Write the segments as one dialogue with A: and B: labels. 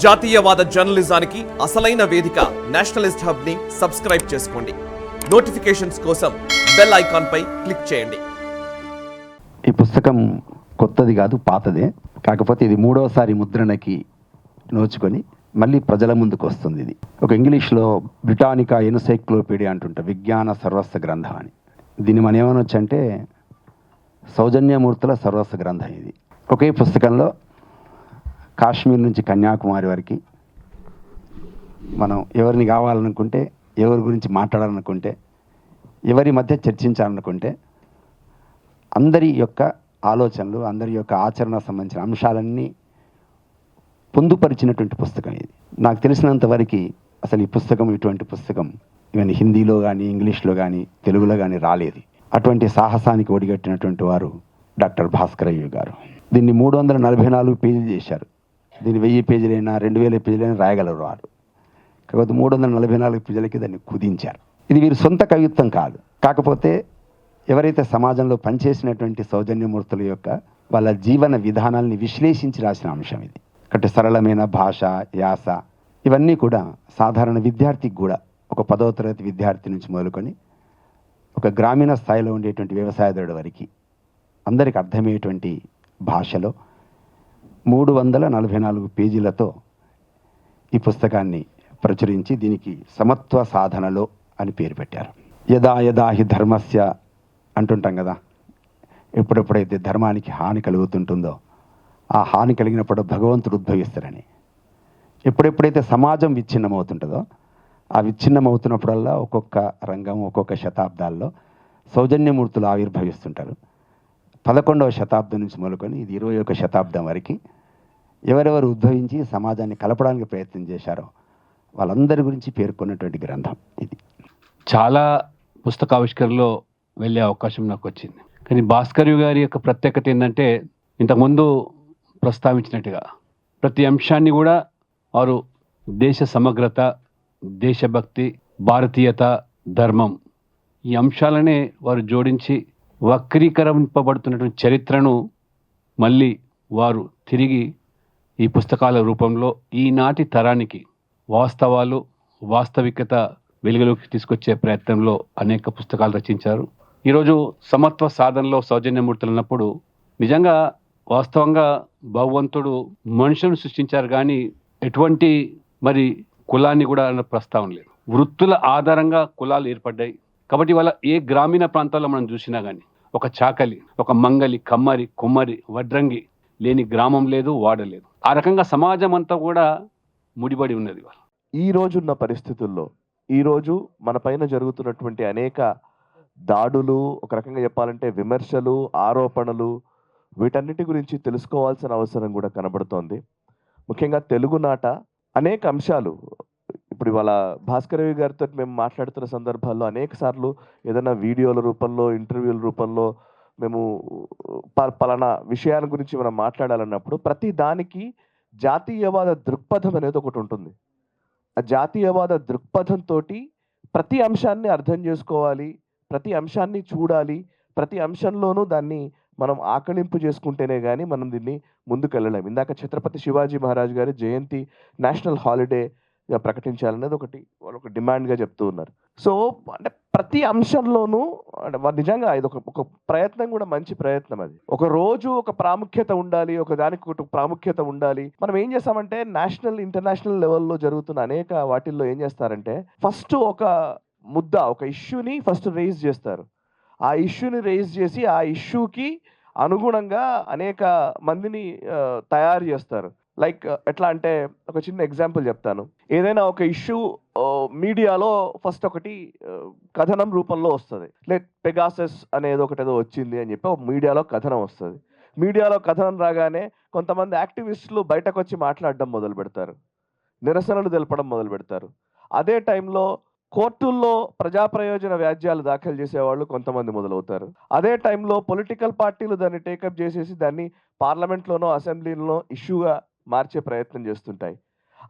A: జాతీయవాద జర్నలిజానికి అసలైన వేదిక నేషనలిస్ట్ హబ్ ని సబ్స్క్రైబ్ చేసుకోండి. నోటిఫికేషన్స్ కోసం బెల్ ఐకాన్ పై క్లిక్ చేయండి.
B: ఈ పుస్తకం కొత్తది కాదు, పాతదే. కాకపోతే ఇది మూడోసారి ముద్రణకి నోచుకొని మళ్ళీ ప్రజల ముందుకు వస్తుంది. ఇది ఒక ఇంగ్లీష్లో బ్రిటానికా ఎన్సైక్లోపీడియా అంటుంటా, విజ్ఞాన సర్వస్వ గ్రంథం అని. దీన్ని మనం ఏమనొచ్చు అంటే సౌజన్యమూర్తుల సర్వస్వ గ్రంథం. ఇది ఒకే పుస్తకంలో కాశ్మీర్ నుంచి కన్యాకుమారి వరకు మనం ఎవరిని కావాలనుకుంటే, ఎవరి గురించి మాట్లాడాలనుకుంటే, ఎవరి మధ్య చర్చించాలనుకుంటే అందరి యొక్క ఆలోచనలు, అందరి యొక్క ఆచరణ సంబంధించిన అంశాలన్నీ పొందుపరిచినటువంటి పుస్తకం ఇది. నాకు తెలిసినంత వరకు అసలు ఈ పుస్తకం, ఇటువంటి పుస్తకం ఈవెన్ హిందీలో కానీ, ఇంగ్లీష్లో కానీ, తెలుగులో కానీ రాలేదు. అటువంటి సాహసానికి ఒడిగట్టినటువంటి వారు డాక్టర్ భాస్కరయ్య గారు. దీన్ని 344 పేజీలు చేశారు. దీన్ని 1000 పేజీలైనా 2000 పేజీలైనా రాయగలరు వారు. కాకపోతే 344 పేజీలకి దాన్ని కుదించారు. ఇది వీరి సొంత కవిత్వం కాదు. కాకపోతే ఎవరైతే సమాజంలో పనిచేసినటువంటి సౌజన్యమూర్తుల యొక్క వాళ్ళ జీవన విధానాల్ని విశ్లేషించి రాసిన అంశం ఇది. కాబట్టి సరళమైన భాష, యాస ఇవన్నీ కూడా సాధారణ విద్యార్థికి కూడా, ఒక 10వ తరగతి విద్యార్థి నుంచి మొదలుకొని ఒక గ్రామీణ స్థాయిలో ఉండేటువంటి వ్యవసాయదారుడి వరకు అందరికి అర్థమయ్యేటువంటి భాషలో 344 పేజీలతో ఈ పుస్తకాన్ని ప్రచురించి దీనికి సమత్వ సాధనలో అని పేరు పెట్టారు. యదా యదా హి ధర్మస్య అంటుంటాం కదా, ఎప్పుడెప్పుడైతే ధర్మానికి హాని కలుగుతుంటుందో ఆ హాని కలిగినప్పుడు భగవంతుడు ఉద్భవిస్తారని. ఎప్పుడెప్పుడైతే సమాజం విచ్ఛిన్నమవుతుంటుందో ఆ విచ్ఛిన్నమవుతున్నప్పుడల్లా ఒక్కొక్క రంగం, ఒక్కొక్క శతాబ్దాల్లో సౌజన్యమూర్తులు ఆవిర్భవిస్తుంటారు. 11వ శతాబ్దం నుంచి మొదలుకొని ఇది 21వ శతాబ్దం వరకు ఎవరెవరు ఉద్భవించి సమాజాన్ని కలపడానికి ప్రయత్నం చేశారో వాళ్ళందరి గురించి పేర్కొన్నటువంటి గ్రంథం ఇది.
C: చాలా పుస్తకావిష్కరణలో వెళ్ళే అవకాశం నాకు వచ్చింది. కానీ భాస్కర్ గారి యొక్క ప్రత్యేకత ఏంటంటే, ఇంతకుముందు ప్రస్తావించినట్టుగా ప్రతి అంశాన్ని కూడా వారు దేశ సమగ్రత, దేశభక్తి, భారతీయత, ధర్మం ఈ అంశాలనే వారు జోడించి వక్రీకరింపబడుతున్నటువంటి చరిత్రను మళ్ళీ వారు తిరిగి ఈ పుస్తకాల రూపంలో ఈనాటి తరానికి వాస్తవాలు, వాస్తవికత వెలుగులోకి తీసుకొచ్చే ప్రయత్నంలో అనేక పుస్తకాలు రచించారు. ఈరోజు సమత్వ సాధనలో సౌజన్యమూర్తులు అన్నప్పుడు నిజంగా వాస్తవంగా భగవంతుడు మనుషులను సృష్టించారు, కానీ ఎటువంటి కులాన్ని కూడా అన్న ప్రస్తావన లేదు. వృత్తుల ఆధారంగా కులాలు ఏర్పడ్డాయి. కాబట్టి వాళ్ళ ఏ గ్రామీణ ప్రాంతాల్లో మనం చూసినా కానీ ఒక చాకలి, ఒక మంగలి, కమ్మరి, కుమ్మరి, వడ్రంగి లేని గ్రామం లేదు, వాడలేదు. ఆ రకంగా సమాజం అంతా కూడా ముడిపడి ఉన్నది.
D: ఈ రోజున్న పరిస్థితుల్లో, ఈరోజు మన పైన జరుగుతున్నటువంటి అనేక దాడులు, ఒక రకంగా చెప్పాలంటే విమర్శలు, ఆరోపణలు, వీటన్నిటి గురించి తెలుసుకోవాల్సిన అవసరం కూడా కనబడుతోంది. ముఖ్యంగా తెలుగునాట అనేక అంశాలు ఇప్పుడు ఇవాళ భాస్కరయ్య గారితో మేము మాట్లాడుతున్న సందర్భాల్లో అనేక సార్లు ఏదైనా వీడియోల రూపంలో, ఇంటర్వ్యూల రూపంలో మేము పలానా విషయాల గురించి మనం మాట్లాడాలన్నప్పుడు ప్రతి దానికి జాతీయవాద దృక్పథం అనేది ఒకటి ఉంటుంది. ఆ జాతీయవాద దృక్పథంతో ప్రతి అంశాన్ని అర్థం చేసుకోవాలి, ప్రతి అంశాన్ని చూడాలి, ప్రతి అంశంలోనూ దాన్ని మనం ఆకళింపు చేసుకుంటేనే కానీ మనం దీన్ని ముందుకెళ్ళలేము. ఇందాక ఛత్రపతి శివాజీ మహారాజ్ గారి జయంతి నేషనల్ హాలిడే ప్రకటించాలనేది వాళ్ళు ఒక డిమాండ్గా చెప్తూ ఉన్నారు. సో అంటే ప్రతి అంశంలోనూ అంటే నిజంగా ఇది ఒక ప్రయత్నం కూడా మంచి ప్రయత్నం. అది ఒక రోజు ఒక ప్రాముఖ్యత ఉండాలి, ఒక దానికి ఒక ప్రాముఖ్యత ఉండాలి. మనం ఏం చేస్తామంటే నేషనల్, ఇంటర్నేషనల్ లెవెల్లో జరుగుతున్న అనేక వాటిల్లో ఏం చేస్తారంటే ఫస్ట్ ఒక ముద్ద, ఒక ఇష్యూని ఫస్ట్ రేజ్ చేస్తారు. ఆ ఇష్యూని రేజ్ చేసి ఆ ఇష్యూకి అనుగుణంగా అనేక మందిని తయారు చేస్తారు. లైక్ ఎట్లా అంటే ఒక చిన్న ఎగ్జాంపుల్ చెప్తాను. ఏదైనా ఒక ఇష్యూ మీడియాలో ఫస్ట్ ఒకటి కథనం రూపంలో వస్తుంది. లైక్ పెగాసస్ అనేది ఒకటేదో వచ్చింది అని చెప్పి ఒక మీడియాలో కథనం వస్తుంది. మీడియాలో కథనం రాగానే కొంతమంది యాక్టివిస్టులు బయటకు వచ్చి మాట్లాడడం మొదలు పెడతారు, నిరసనలు తెలపడం మొదలు పెడతారు. అదే టైంలో కోర్టుల్లో ప్రజా ప్రయోజన వ్యాజ్యాలు దాఖలు చేసేవాళ్ళు కొంతమంది మొదలవుతారు. అదే టైంలో పొలిటికల్ పార్టీలు దాన్ని టేకప్ చేసేసి దాన్ని పార్లమెంట్లోనో, అసెంబ్లీలోనో ఇష్యూగా మార్చే ప్రయత్నం చేస్తుంటాయి.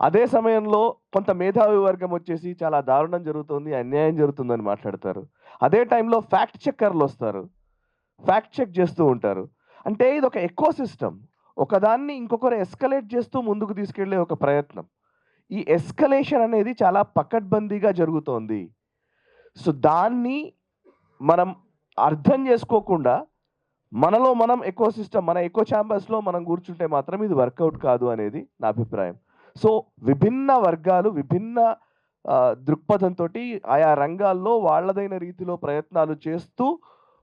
D: అదే సమయంలో కొంత మేధావి వర్గం వచ్చేసి చాలా దారుణం జరుగుతుంది, అన్యాయం జరుగుతుందని మాట్లాడతారు. అదే టైంలో ఫ్యాక్ట్ చెక్కర్లు వస్తారు, ఫ్యాక్ట్ చెక్ చేస్తూ ఉంటారు. అంటే ఇది ఒక ఎకో సిస్టమ్, ఒకదాన్ని ఇంకొకరు ఎస్కలేట్ చేస్తూ ముందుకు తీసుకెళ్లే ఒక ప్రయత్నం. ఈ ఎస్కలేషన్ అనేది చాలా పకడ్బందీగా జరుగుతోంది. సో దాన్ని మనం అర్థం చేసుకోకుండా మనలో మనం ఎకోసిస్టమ్, మన ఎకో ఛాంబర్స్లో మనం కూర్చుంటే మాత్రం ఇది వర్కౌట్ కాదు అనేది నా అభిప్రాయం. సో విభిన్న వర్గాలు విభిన్న దృక్పథంతో ఆయా రంగాల్లో వాళ్ళదైన రీతిలో ప్రయత్నాలు చేస్తూ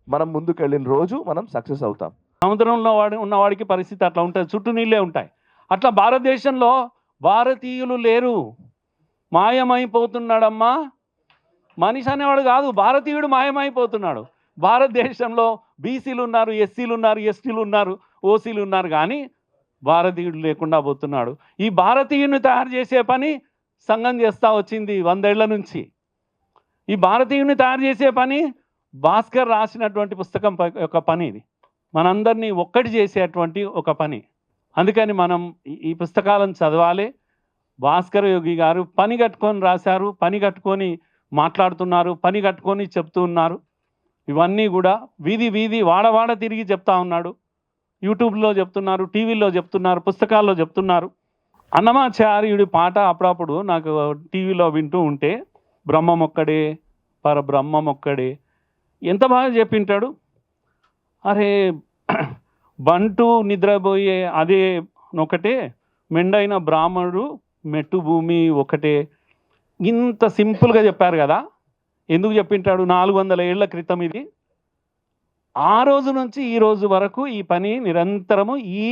D: మనం ముందుకెళ్ళిన రోజు మనం సక్సెస్ అవుతాం.
E: సముద్రంలో ఉన్నవాడికి పరిస్థితి అట్లా ఉంటుంది, చుట్టూ నీళ్ళే ఉంటాయి. అట్లా భారతదేశంలో భారతీయులు లేరు, మాయమైపోతున్నాడమ్మా. మనిషి అనేవాడు కాదు, భారతీయుడు మాయమైపోతున్నాడు. భారతదేశంలో బీసీలు ఉన్నారు, ఎస్సీలు ఉన్నారు, ఎస్టీలు ఉన్నారు, ఓసీలు ఉన్నారు, కానీ భారతీయుడు లేకుండా పోతున్నాడు. ఈ భారతీయుని తయారు చేసే పని సంఘం చేస్తూ వచ్చింది 100 ఏళ్ల నుంచి. ఈ భారతీయుని తయారు చేసే పని భాస్కర్ రాసినటువంటి పుస్తకం యొక్క పని. ఇది మనందరినీ ఒక్కటి చేసేటువంటి ఒక పని. అందుకని మనం ఈ పుస్తకాలను చదవాలి. భాస్కర్ యోగి గారు పని కట్టుకొని రాశారు, పని కట్టుకొని మాట్లాడుతున్నారు, పని కట్టుకొని చెప్తూ ఉన్నారు. ఇవన్నీ కూడా వీధి వీధి వాడవాడ తిరిగి చెప్తా ఉన్నాడు. యూట్యూబ్లో చెప్తున్నారు, టీవీలో చెప్తున్నారు, పుస్తకాల్లో చెప్తున్నారు. అన్నమాచార్యుడి పాట అప్పుడప్పుడు నాకు టీవీలో వింటూ ఉంటే, బ్రహ్మం ఒక్కడే పరబ్రహ్మం ఒక్కడే, ఎంత బాగా చెప్పింటాడు. అరే బంటు నిద్రపోయే అదే ఒకటే, మెండైన బ్రాహ్మణుడు మెట్టు భూమి ఒకటే. ఇంత సింపుల్గా చెప్పారు కదా. ఎందుకు చెప్పింటాడు? 400 ఏళ్ల క్రితం ఇది. ఆ రోజు నుంచి ఈ రోజు వరకు ఈ పని నిరంతరము ఈ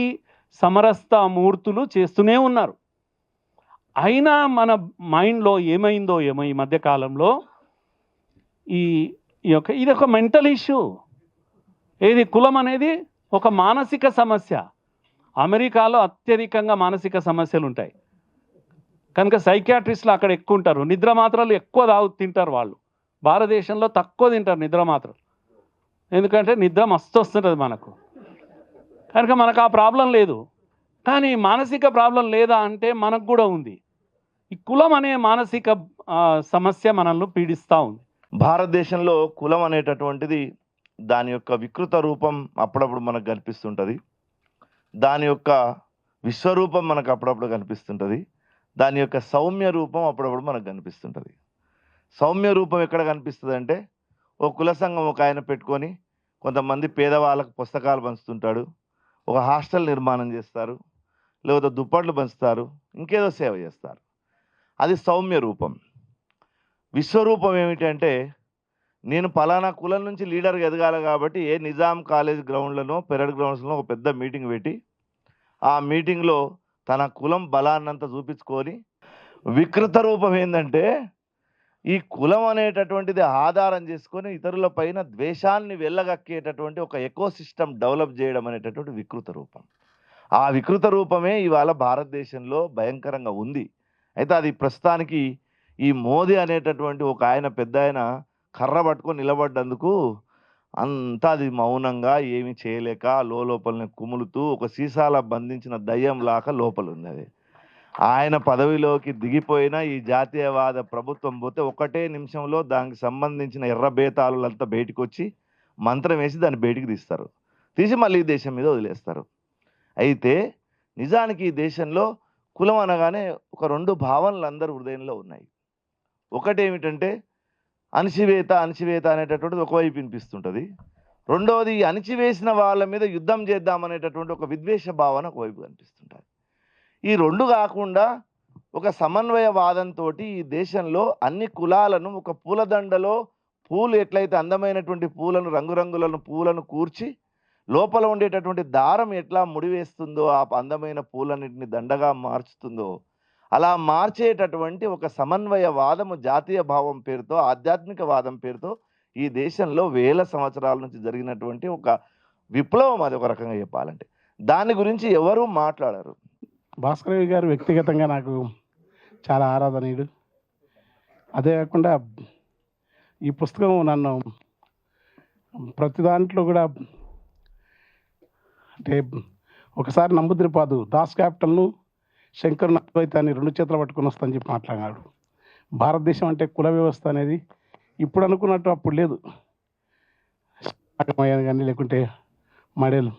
E: సమరస్త మూర్తులు చేస్తూనే ఉన్నారు. అయినా మన మైండ్లో ఏమైందో ఏమో ఈ మధ్యకాలంలో ఇది ఒక మెంటల్ ఇష్యూ. ఏది కులం అనేది ఒక మానసిక సమస్య. అమెరికాలో అత్యధికంగా మానసిక సమస్యలు ఉంటాయి కనుక సైకియాట్రిస్టులు అక్కడ ఎక్కువ ఉంటారు. నిద్ర మాత్రలు ఎక్కువ తింటారు వాళ్ళు. భారతదేశంలో తక్కువ తింటారు నిద్ర మాత్రలు, ఎందుకంటే నిద్ర మస్తు వస్తుంటుంది మనకు, కనుక మనకు ఆ ప్రాబ్లం లేదు. కానీ మానసిక ప్రాబ్లం లేదా అంటే మనకు కూడా ఉంది. ఈ కులం అనే మానసిక సమస్య మనల్ని పీడిస్తూ ఉంది.
F: భారతదేశంలో కులం అనేటటువంటిది దాని యొక్క వికృత రూపం అప్పుడప్పుడు మనకు కనిపిస్తుంటుంది, దాని యొక్క విశ్వరూపం మనకు అప్పుడప్పుడు కనిపిస్తుంటుంది, దాని యొక్క సౌమ్య రూపం అప్పుడప్పుడు మనకు కనిపిస్తుంటుంది. సౌమ్య రూపం ఎక్కడ కనిపిస్తుంది అంటే, ఓ కుల సంఘం ఒక ఆయన పెట్టుకొని కొంతమంది పేదవాళ్ళకు పుస్తకాలు పంచుతుంటాడు, ఒక హాస్టల్ నిర్మాణం చేస్తారు, లేకపోతే దుప్పట్లు పంచుతారు, ఇంకేదో సేవ చేస్తారు. అది సౌమ్య రూపం. విశ్వరూపం ఏమిటంటే, నేను పలానా కులం నుంచి లీడర్గా ఎదగాలి కాబట్టి ఏ నిజాం కాలేజ్ గ్రౌండ్లను పెరడ్ గ్రౌండ్స్లో ఒక పెద్ద మీటింగ్ పెట్టి ఆ మీటింగ్లో తన కులం బలాన్నంతా చూపించుకొని, వికృత రూపం ఏంటంటే ఈ కులం అనేటటువంటిది ఆధారం చేసుకొని ఇతరుల పైన ద్వేషాన్ని వెళ్ళగక్కేటటువంటి ఒక ఎకోసిస్టమ్ డెవలప్ చేయడం అనేటటువంటి వికృత రూపం. ఆ వికృత రూపమే ఇవాళ భారతదేశంలో భయంకరంగా ఉంది. అయితే అది ప్రస్తుతానికి ఈ మోదీ అనేటటువంటి ఒక ఆయన పెద్ద ఆయన కర్ర పట్టుకొని నిలబడ్డందుకు అంతా అది మౌనంగా ఏమి చేయలేక లోపలనే కుములుతూ ఒక సీసాల బంధించిన దయ్యం లాగా లోపల ఉంది. అది ఆయన పదవిలోకి దిగిపోయిన ఈ జాతీయవాద ప్రభుత్వం పోతే ఒకటే నిమిషంలో దానికి సంబంధించిన ఎర్రబేతాళులంతా బయటకు వచ్చి మంత్రం వేసి దాన్ని బయటికి తీస్తారు, తీసి మళ్ళీ ఈ దేశం మీద వదిలేస్తారు. అయితే నిజానికి ఈ దేశంలో కులం అనగానే ఒక 2 భావనలు అందరి హృదయంలో ఉన్నాయి. ఒకటేమిటంటే అణచివేత అనేటటువంటిది ఒకవైపు వినిపిస్తుంటుంది. రెండవది అణచివేసిన వాళ్ళ మీద యుద్ధం చేద్దామనేటటువంటి ఒక విద్వేష భావన ఒకవైపు కనిపిస్తుంటుంది. ఈ 2 కాకుండా ఒక సమన్వయవాదంతో ఈ దేశంలో అన్ని కులాలను ఒక పూలదండలో పూలు ఎట్లయితే అందమైనటువంటి పూలను రంగురంగులను పూలను కూర్చి లోపల ఉండేటటువంటి దారం ఎట్లా ముడివేస్తుందో ఆ అందమైన పూలన్నింటిని దండగా మార్చుతుందో అలా మార్చేటటువంటి ఒక సమన్వయవాదము జాతీయ భావం పేరుతో ఆధ్యాత్మిక వాదం పేరుతో ఈ దేశంలో వేల సంవత్సరాల నుంచి జరిగినటువంటి ఒక విప్లవం. అది ఒక రకంగా చెప్పాలంటే దాని గురించి ఎవరూ మాట్లాడరు.
G: భాస్కర్ గారు వ్యక్తిగతంగా నాకు చాలా ఆరాధనీయుడు. అదే కాకుండా ఈ పుస్తకం నన్ను ప్రతి దాంట్లో కూడా అంటే ఒకసారి నంబుద్రిపాదు దాస్ క్యాపిటల్ను శంకర్ అద్వైతాన్ని 2 చేతులు పట్టుకొని వస్తానని చెప్పి మాట్లాడినాడు. భారతదేశం అంటే కుల వ్యవస్థ అనేది ఇప్పుడు అనుకున్నట్టు అప్పుడు లేదు. కానీ లేకుంటే మడేలు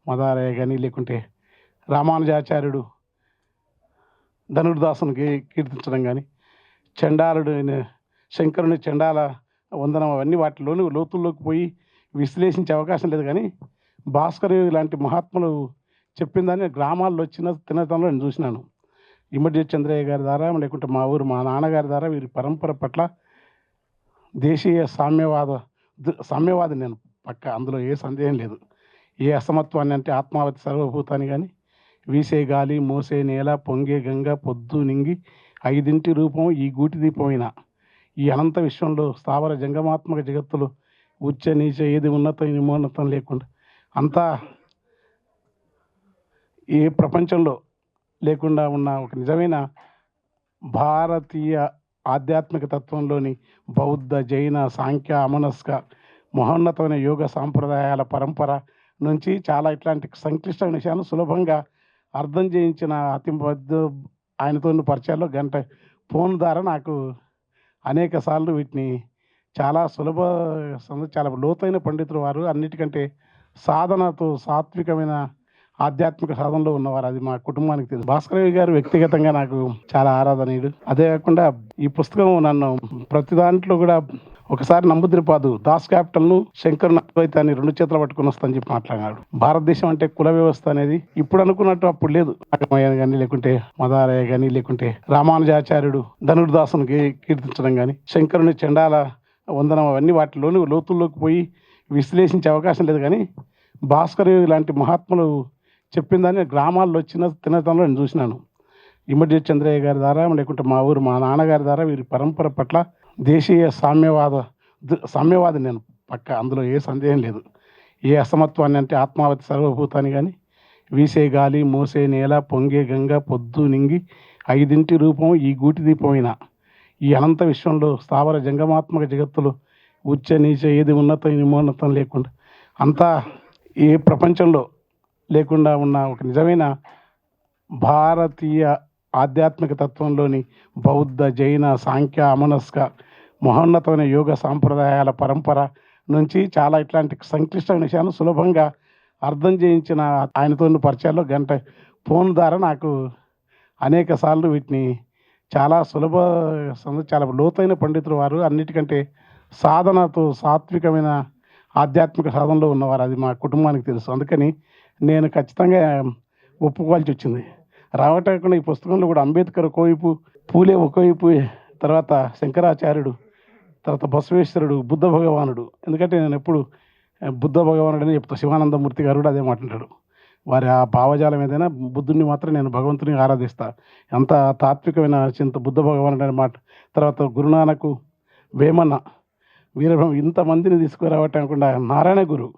G: మదారయ్య కానీ లేకుంటే రామానుజాచార్యుడు ధనుర్దాసును కీర్తించడం కానీ చండాలుడు శంకరుని చండాల వందనం అవన్నీ వాటిలోని లోతుల్లోకి పోయి విశ్లేషించే అవకాశం లేదు. కానీ భాస్కర్ ఇలాంటి మహాత్ములు చెప్పిందని గ్రామాల్లో తినటంలో నేను చూసినాను. ఇమ్మడి చంద్రయ్య గారి ద్వారా లేకుంటే మా నాన్నగారి ద్వారా వీరి పరంపర పట్ల దేశీయ సామ్యవాది నేను పక్క, అందులో ఏ సందేహం లేదు. ఏ అసమత్వాన్ని అంటే ఆత్మావతి సర్వభూతాన్ని కానీ వీసే గాలి మోసే నేల పొంగే గంగ పొద్దు నింగి ఐదింటి రూపం ఈ గూటి దీపమైన ఈ అనంత విశ్వంలో స్థావర జంగమాత్మక జగత్తులు ఉచ్చ నీచ ఏది ఉన్నతం నిమోన్నతం లేకుండా అంతా ఏ ప్రపంచంలో లేకుండా ఉన్న ఒక నిజమైన భారతీయ ఆధ్యాత్మిక తత్వంలోని బౌద్ధ జైన సాంఖ్య అమనస్క మహోన్నతమైన యోగ సాంప్రదాయాల పరంపర నుంచి చాలా ఇట్లాంటి సంక్లిష్టమైన విషయాలు సులభంగా అర్థం చేయించిన అతి పెద్ద ఆయనతో పరిచయాల్లో గంట ఫోన్ ద్వారా నాకు అనేక సార్లు వీటిని చాలా చాలా లోతైన పండితులు వారు, అన్నిటికంటే సాధనతో సాత్వికమైన ఆధ్యాత్మిక సాధనలో ఉన్నవారు. అది మా కుటుంబానికి తెలుసు. భాస్కర్ గారు వ్యక్తిగతంగా నాకు చాలా ఆరాధనీయుడు. అదే కాకుండా ఈ పుస్తకం నన్ను ప్రతి దాంట్లో కూడా ఒకసారి నంబుద్రిపాదు దాస్ క్యాపిటల్ను శంకర్ అద్వైతాన్ని 2 చేతులు పట్టుకుని వస్తానని చెప్పి మాట్లాడినాడు. భారతదేశం అంటే కుల వ్యవస్థ అనేది ఇప్పుడు అనుకున్నట్టు అప్పుడు లేదు. కానీ లేకుంటే మదారయ్య కానీ లేకుంటే రామానుజాచార్యుడు ధనుర్దాసును కీర్తించడం కానీ శంకరుని చండాల వందనం అవన్నీ వాటిలోని లోతుల్లోకి పోయి విశ్లేషించే అవకాశం లేదు. కానీ భాస్కర్ ఇలాంటి మహాత్ములు చెప్పిందని గ్రామాల్లో తినటంలో నేను చూసినాను. ఇమ్మడి చంద్రయ్య గారి ద్వారా లేకుంటే మా నాన్నగారి ద్వారా వీరి పరంపర పట్ల దేశీయ సామ్యవాది నేను పక్క, అందులో ఏ సందేహం లేదు. ఏ అసమత్వాన్ని అంటే ఆత్మావతి సర్వభూతాన్ని కానీ వీసే గాలి మోసే నేల పొంగే గంగ పొద్దు నింగి ఐదింటి రూపం ఈ గూటి దీపమైన ఈ అనంత విశ్వంలో స్థావర జంగమాత్మక జగత్తులు ఉచ్చ నీచ ఏది ఉన్నతం నిమోన్నతం లేకుండా అంతా ఏ ప్రపంచంలో లేకుండా ఉన్న ఒక నిజమైన భారతీయ ఆధ్యాత్మిక తత్వంలోని బౌద్ధ జైన సాంఖ్య అమనస్క మహోన్నతమైన యోగ సాంప్రదాయాల పరంపర నుంచి చాలా ఇట్లాంటి సంక్లిష్టమైన విషయాలు సులభంగా అర్థం చేయించిన ఆయనతో పరిచయాల్లో గంట ఫోన్ ద్వారా నాకు అనేక సార్లు వీటిని చాలా చాలా లోతైన పండితులు వారు, అన్నిటికంటే సాధనతో సాత్వికమైన ఆధ్యాత్మిక సాధనలో ఉన్నవారు. అది మా కుటుంబానికి తెలుసు. అందుకని నేను ఖచ్చితంగా ఒప్పుకోవాల్సి వచ్చింది. రావటం ఈ పుస్తకంలో కూడా అంబేద్కర్ ఒకవైపు, పూలే ఒకవైపు, తర్వాత శంకరాచార్యుడు, తర్వాత బసవేశ్వరుడు, బుద్ధ భగవానుడు. ఎందుకంటే నేను ఎప్పుడు బుద్ధ భగవానుడు అని చెప్తా. శివానందమూర్తి గారు కూడా అదే మాట్లాడారు. వారి ఆ భావజాలం ఏదైనా బుద్ధుడిని మాత్రం నేను భగవంతుని ఆరాధిస్తా. అంత తాత్వికమైన చింత బుద్ధ భగవానుడు అనే మాట. తర్వాత గురునానకు, వేమన్న, వీరభ్రహ్మ, ఇంతమందిని తీసుకురావటం కాకుండా నారాయణ గురు,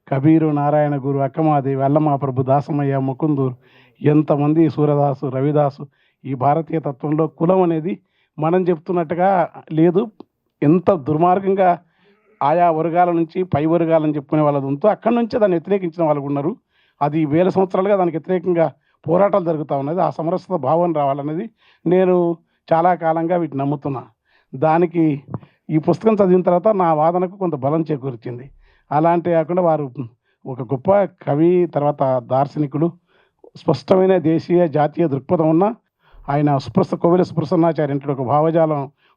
G: కబీరు, నారాయణ గురు, అక్కమాదేవి, అల్లమా ప్రభు, దాసమయ్య, ముకుందూరు, ఎంతమంది, సూరదాసు, రవిదాసు. ఈ భారతీయ తత్వంలో కులం అనేది మనం చెప్తున్నట్టుగా లేదు. ఎంత దుర్మార్గంగా ఆయా వర్గాల నుంచి పై వర్గాలని చెప్పుకునే వాళ్ళది ఉందో అక్కడి నుంచే దాన్ని వ్యతిరేకించిన వాళ్ళు ఉన్నారు. అది వేల సంవత్సరాలుగా దానికి వ్యతిరేకంగా పోరాటాలు జరుగుతూ ఉన్నది. ఆ సమరసత భావం రావాలనేది నేను చాలా కాలంగా వీటిని నమ్ముతున్నా. దానికి ఈ పుస్తకం చదివిన తర్వాత నా వాదనకు కొంత బలం చేకూర్చింది. అలాంటి కాకుండా వారు ఒక గొప్ప కవి, తర్వాత దార్శనికుడు, స్పష్టమైన దేశీయ జాతీయ దృక్పథం ఉన్న ఆయన కోవెల సుప్రసన్నాచార్య అంటే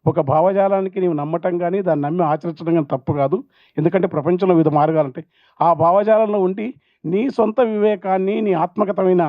G: ఒక భావజాలానికి నీవు నమ్మటం కానీ దాన్ని నమ్మి ఆచరించడం కానీ తప్పు కాదు. ఎందుకంటే ప్రపంచంలో వివిధ మార్గాలు ఉంటాయి. ఆ భావజాలంలో ఉండి నీ సొంత వివేకాన్ని, నీ ఆత్మగతమైన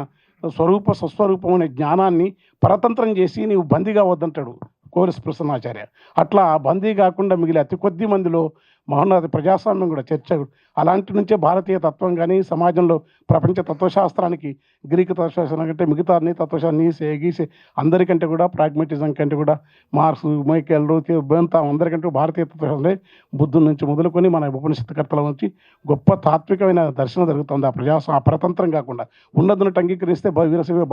G: స్వస్వరూపమైన జ్ఞానాన్ని పరతంత్రం చేసి నీవు బందీగా వద్దంటాడు కోవెల సుప్రసన్నాచార్య. అట్లా బందీ కాకుండా మిగిలిన అతి కొద్ది మందిలో మహోన్నత ప్రజాస్వామ్యం కూడా చర్చ. అలాంటి నుంచే భారతీయ తత్వం కానీ సమాజంలో ప్రపంచ తత్వశాస్త్రానికి గ్రీకు తత్వశాస్త్రం కంటే మిగతా అన్ని తత్వశాస్త్రం నీసే గీసే అందరికంటే కూడా ప్రాగ్మెటిజం కంటే కూడా మార్క్స్, మైకెల్, రూతి, బెంతా అందరికంటే భారతీయ తత్వశాస్త్రమే బుద్ధుడి నుంచి మొదలుకొని మన ఉపనిషత్తుకర్తల నుంచి గొప్ప తాత్వికమైన దర్శనం జరుగుతుంది. ఆ అపరతంత్రం కాకుండా ఉన్నదున్నట్టు అంగీకరిస్తే వీరశైవ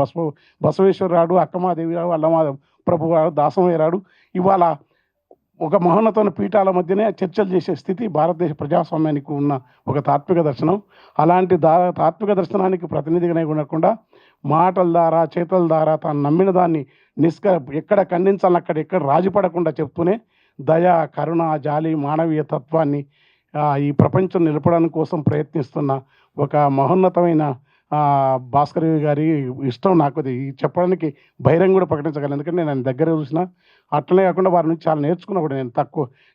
G: బసవేశ్వరరాడు, అక్కమాదేవి రాడు, అల్లమా ప్రభు రాడు, దాసమయ్య రాడు. ఇవాళ ఒక మహోన్నతమైన పీఠాల మధ్యనే చర్చలు చేసే స్థితి భారతదేశ ప్రజాస్వామ్యానికి ఉన్న ఒక తాత్విక దర్శనం. అలాంటి తాత్విక దర్శనానికి ప్రతినిధిగానే ఉండకుండా మాటల ద్వారా, చేతుల ద్వారా తాను నమ్మిన దాన్ని ఎక్కడ ఖండించాలని అక్కడ ఎక్కడ రాజీపడకుండా చెప్తూనే దయ, కరుణ, జాలి, మానవీయ తత్వాన్ని ఈ ప్రపంచం నిలపడానికి కోసం ప్రయత్నిస్తున్న ఒక మహోన్నతమైన భాస్కర్ గారి ఇష్టం నాకు అది చెప్పడానికి బహిరంగ కూడా ప్రకటించగలను. ఎందుకంటే నేను ఆయన దగ్గర చూసిన, అట్లనే కాకుండా వారి నుంచి చాలా నేర్చుకున్నా కూడా.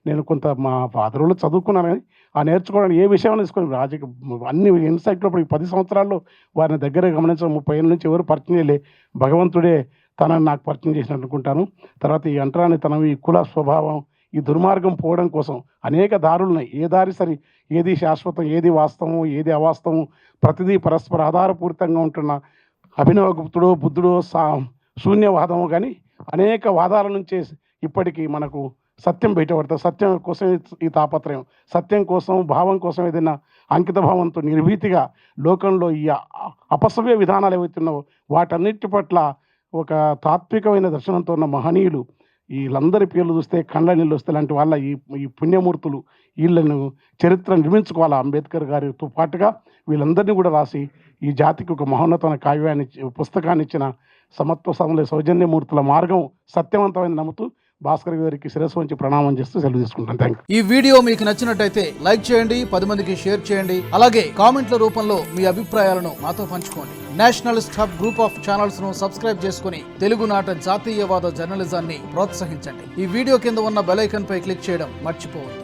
G: నేను కొంత మా ఫాదర్లో చదువుకున్నాను, కానీ ఆ నేర్చుకోవడానికి ఏ విషయం తీసుకొని రాజకీయ అన్ని ఎన్సైక్లోపీడియా 10 సంవత్సరాల్లో వారిని దగ్గర గమనించడం 30 ఏళ్ళ నుంచి ఎవరు పరిచయం చేయలే, భగవంతుడే తనని నాకు పరిచయం చేసినట్టు అనుకుంటాను. తర్వాత ఈ అంటరాని తనం, ఈ కుల స్వభావం, ఈ దుర్మార్గం పోవడం కోసం అనేక దారులు ఉన్నాయి. ఏ దారి సరి, ఏది శాశ్వతం, ఏది వాస్తవం, ఏది అవాస్తవం, ప్రతిదీ పరస్పర ఆధారపూరితంగా ఉంటున్న అభినవ గుప్తుడో బుద్ధుడో శూన్యవాదము, కానీ అనేక వాదాల నుంచే ఇప్పటికీ మనకు సత్యం బయటపడుతుంది. సత్యం కోసం ఈ తాపత్రయం, సత్యం కోసం, భావం కోసం ఏదైనా అంకిత భావంతో నిర్భీతిగా లోకంలో ఈ అపసవ్య విధానాలు ఏవైతున్నావో వాటన్నిటి పట్ల ఒక తాత్వికమైన దర్శనంతో ఉన్న మహనీయులు, వీళ్ళందరి పేర్లు చూస్తే కండ్ల నీళ్ళు వస్తే లాంటి వాళ్ళ ఈ పుణ్యమూర్తులు, వీళ్ళను చరిత్ర నిర్మించుకోవాలి. అంబేద్కర్ గారితో పాటుగా వీళ్ళందరినీ కూడా రాసి ఈ జాతికి ఒక మహోన్నతమైన కావ్యాన్ని, పుస్తకాన్ని ఇచ్చిన సమత్వ సమలే సౌజన్యమూర్తుల మార్గం సత్యవంతమైన నమ్ముతూ భాస్కర్ గారికి శిరస్సు వంచి ప్రణామం చేస్తూ సెలవు తీసుకుంటాను. Thank you.
H: ఈ వీడియో మీకు నచ్చినట్టయితే లైక్ చేయండి, 10 మందికి షేర్ చేయండి. అలాగే కామెంట్ల రూపంలో మీ అభిప్రాయాలను మాతో పంచుకోండి. Nationalist hub group of channels ను సబ్స్క్రైబ్ చేసుకుని తెలుగునాట జాతీయవాద జర్నలిజాన్ని ప్రోత్సహించండి. ఈ వీడియో కింద ఉన్న బెల్ ఐకాన్ పై క్లిక్ చేయడం మర్చిపోవద్దు.